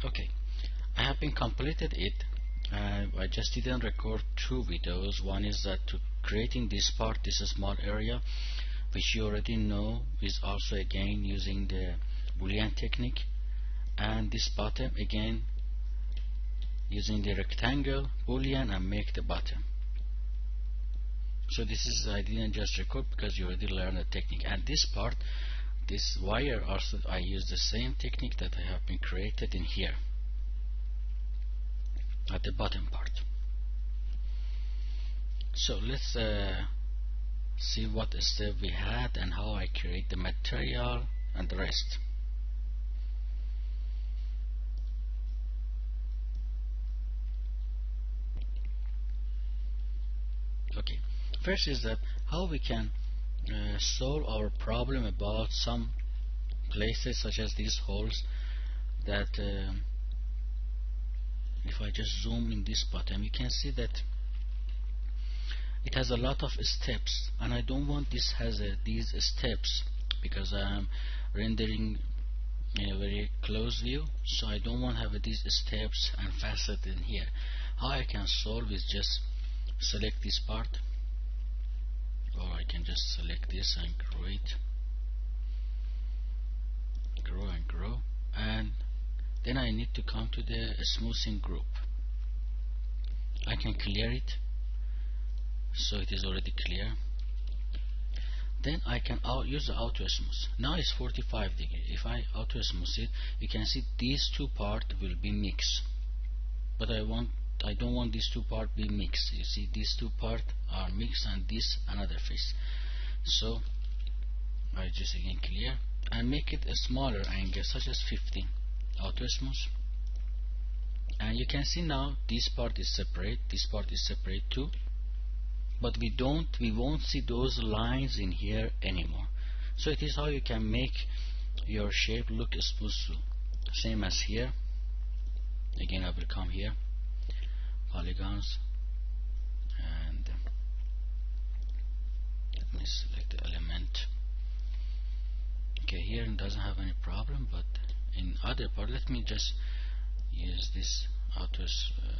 Okay, I have been completed it. I just didn't record two videos. One is that to creating this part, this small area, which you already know is also again using the Boolean technique, and this bottom again using the rectangle Boolean and make the bottom. So this is, I didn't just record because you already learned the technique. And this part, this wire, also I use the same technique that I have been created in here at the bottom part. So let's see what step we had and how I create the material and the rest. Okay, first is that how we can solve our problem about some places such as these holes that if I just zoom in this bottom, you can see that it has a lot of steps, and I don't want this has these steps because I am rendering in a very close view, so I don't want to have these steps and facet in here. How I can solve is just select this part, or I can just select this and grow it, grow and grow, and then I need to come to the smoothing group. I can clear it, so it is already clear. Then I can use the auto smooth. Now it's 45 degrees. If I auto smooth it, you can see these two parts will be mixed, but I don't want these two parts be mixed. You see these two parts are mixed and this another face. So I just again clear and make it a smaller angle such as 15. Auto smooth, and you can see now this part is separate, this part is separate too, but we won't see those lines in here anymore. So it is how you can make your shape look smooth too. Same as here. Again I will come here, polygons, and let me select the element. Okay, here it doesn't have any problem, but in other part, let me just use this auto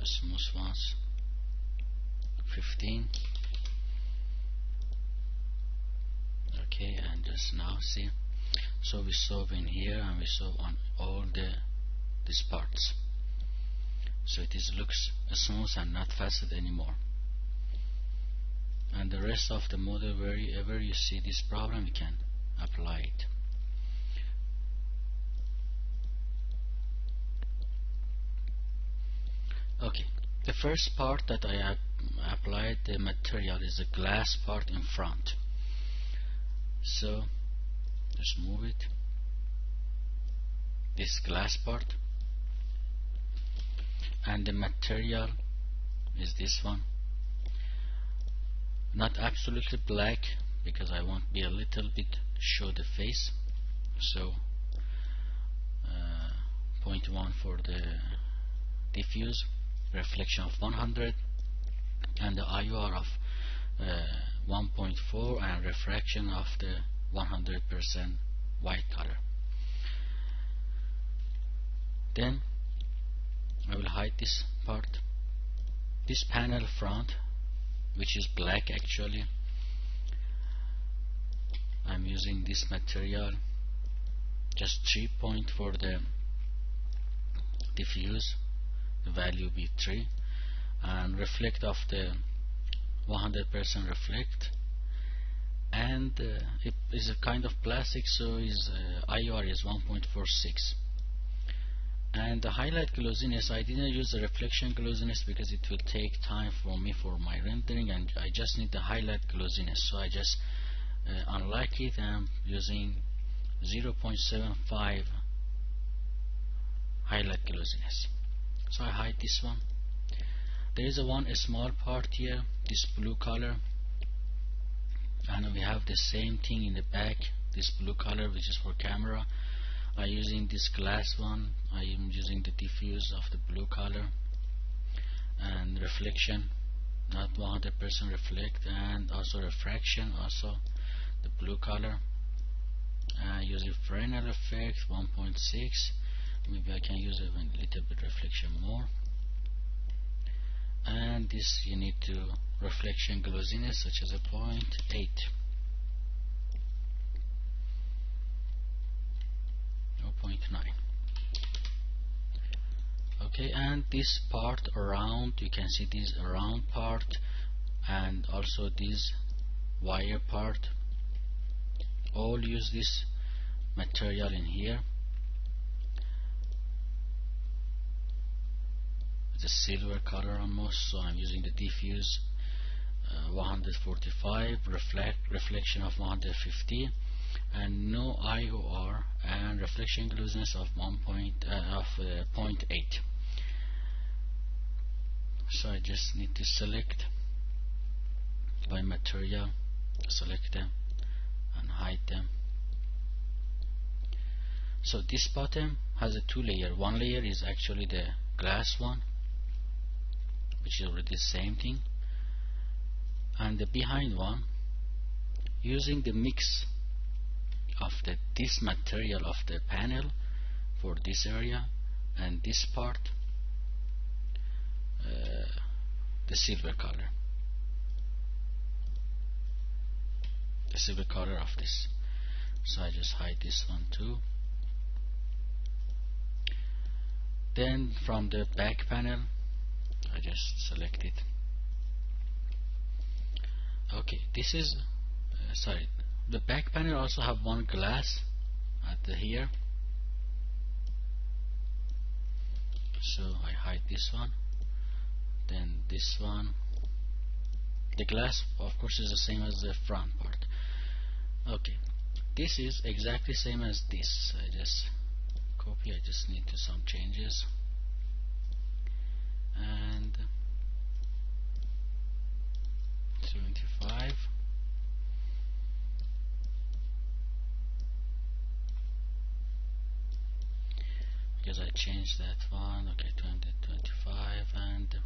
smooth ones, 15. Okay, and just now see, so we solve in here and we solve on all these parts, so it looks smooth and not facet anymore. And the rest of the model, wherever you see this problem, you can apply it. Okay, the first part that I applied the material is the glass part in front. So just move it, this glass part, and the material is this one. Not absolutely black because I want to be a little bit show the face. So 0.1 for the diffuse, reflection of 100, and the IOR of 1.4, and refraction of the 100% white color. Then I will hide this part, this panel front, which is black actually. I'm using this material, just 3 point for the diffuse, the value be 3, and reflect of the 100% reflect, and it is a kind of plastic, so is IOR is 1.46. And the highlight glossiness, I didn't use the reflection glossiness because it will take time for me for my rendering, and I just need the highlight glossiness, so I just unlike it, I'm using 0.75 highlight glossiness. So I hide this one. There is a small part here, this blue color, and we have the same thing in the back, this blue color which is for camera. I'm using this glass one, I am using the diffuse of the blue color, and reflection, not 100% reflect, and also refraction, also the blue color. Using Fresnel effect 1.6, maybe I can use a little bit reflection more. And this you need to reflection glossiness such as a 0.8 or 0.9. Okay, and this part around, you can see this around part and also this wire part, all use this material in here. It's a silver color almost, so I'm using the diffuse 145, reflection of 150, and no IOR, and reflection glossiness of 0.8. So I just need to select by material, select them and hide them. So this bottom has a two layer. One layer is actually the glass one, which is already the same thing, and the behind one, using the mix of this material of the panel for this area and this part, the silver color, of this. So I just hide this one too. Then from the back panel I just select it. Okay, this is sorry, the back panel also have one glass at here, so I hide this one. Then this one, the glass of course is the same as the front part. Okay, this is exactly same as this. I just copy, I just need to some changes, and 75, because I changed that one. Okay, 25, and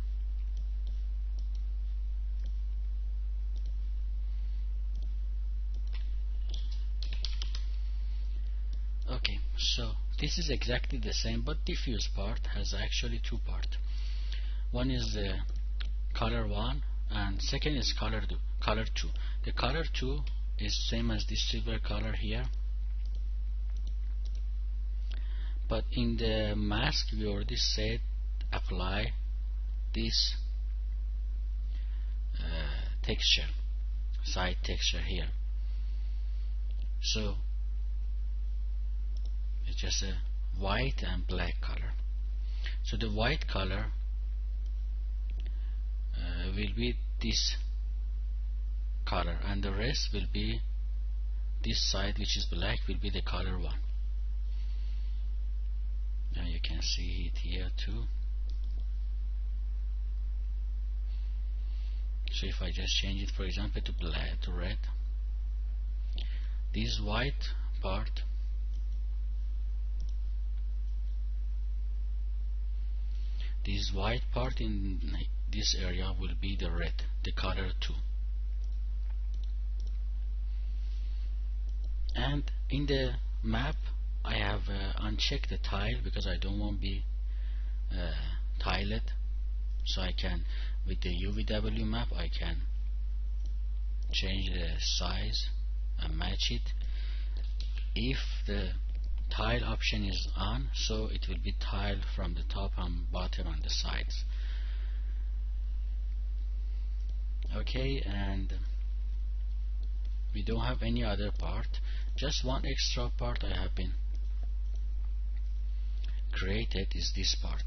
okay, so this is exactly the same, but diffuse part has actually two parts. One is the color 1 and second is color 2. The color 2 is same as this silver color here, but in the mask we already said apply this texture, side texture here. So it's just a white and black color. So the white color will be this color, and the rest will be this side, which is black, will be the color 1. Now you can see it here too. So if I just change it, for example, to black, to red, this white part in this area will be the red, the color 2. And in the map I have unchecked the tile because I don't want to be tiled, so I can, with the UVW map, I can change the size and match it. If the tile option is on, so it will be tiled from the top and bottom and the sides. Okay, and we don't have any other part, just one extra part I have been created is this part.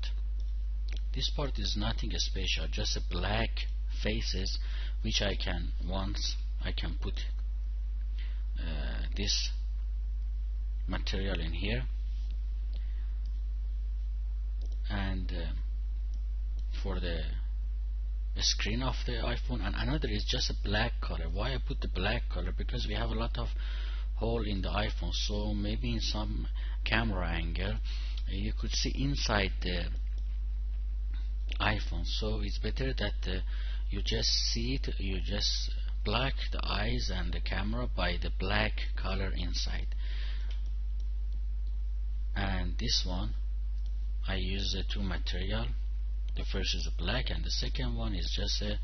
This part is nothing special, just a black faces, which I can, once I can put this material in here, and for the screen of the iPhone, and another is just a black color. Why I put the black color? Because we have a lot of hole in the iPhone, so maybe in some camera angle you could see inside the iPhone, so it's better that you just see it, you just block the eyes and the camera by the black color inside. And this one I use two material. The first is black and the second one is just a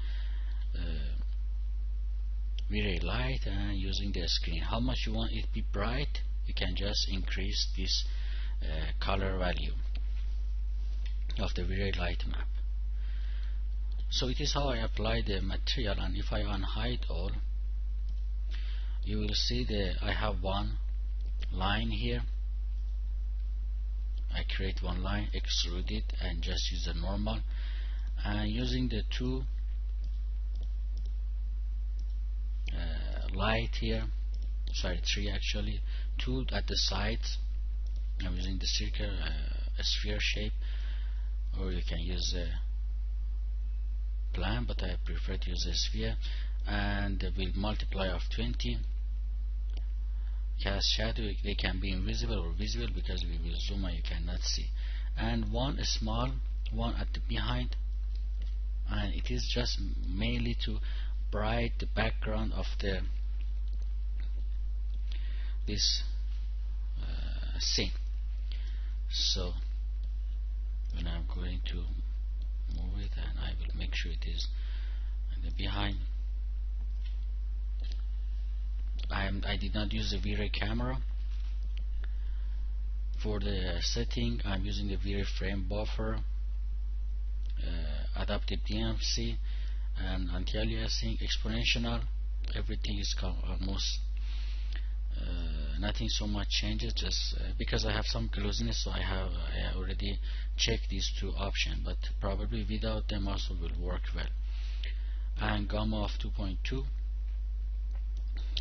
very light, and using the screen. How much you want it be bright, you can just increase this color value of the very light map. So it is how I apply the material, and if I unhide all, you will see that I have one line here. I create one line, extrude it, and just use the normal, and using the two light here, sorry, three actually, two at the sides. I'm using the circle, a sphere shape, or you can use a plan, but I prefer to use a sphere, and with multiply of 20. Cast shadow, they can be invisible or visible, because we will zoom and you cannot see. And one small one at the behind, and it is just mainly to bright the background of the this scene. So when I'm going to move it, and I will make sure it is in the behind. I did not use the V-Ray camera. For the setting, I'm using the V-Ray frame buffer, adaptive DMC, and anti-aliasing, exponential. Everything is almost nothing so much changes, just because I have some glossiness, so I already checked these two options, but probably without them also will work well. And gamma of 2.2.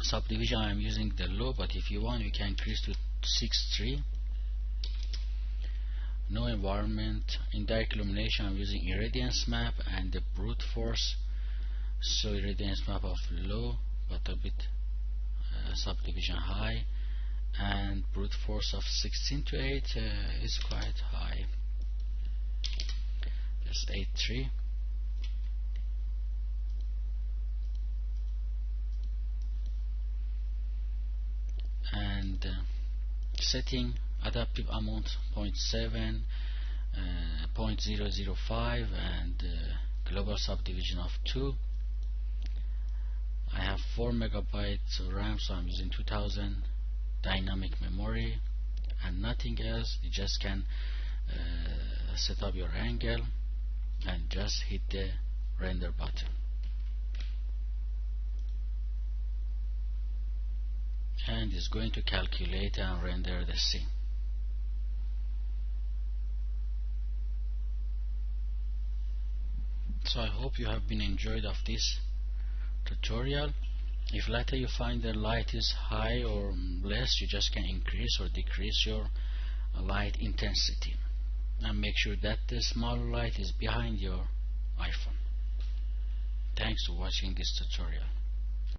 Subdivision, I am using the low, but if you want you can increase to 6.3. No environment. Indirect illumination, I'm using irradiance map and the brute force. So irradiance map of low, but a bit subdivision high, and brute force of 16 to 8 is quite high, just 8.3. And setting, adaptive amount 0.7, 0.005, and global subdivision of 2. I have 4 megabytes of RAM, so I'm using 2000 dynamic memory and nothing else. You just can set up your angle and just hit the render button, and it's going to calculate and render the scene. So I hope you have been enjoyed of this tutorial. If later you find the light is high or less, you just can increase or decrease your light intensity, and make sure that the small light is behind your iPhone. Thanks for watching this tutorial.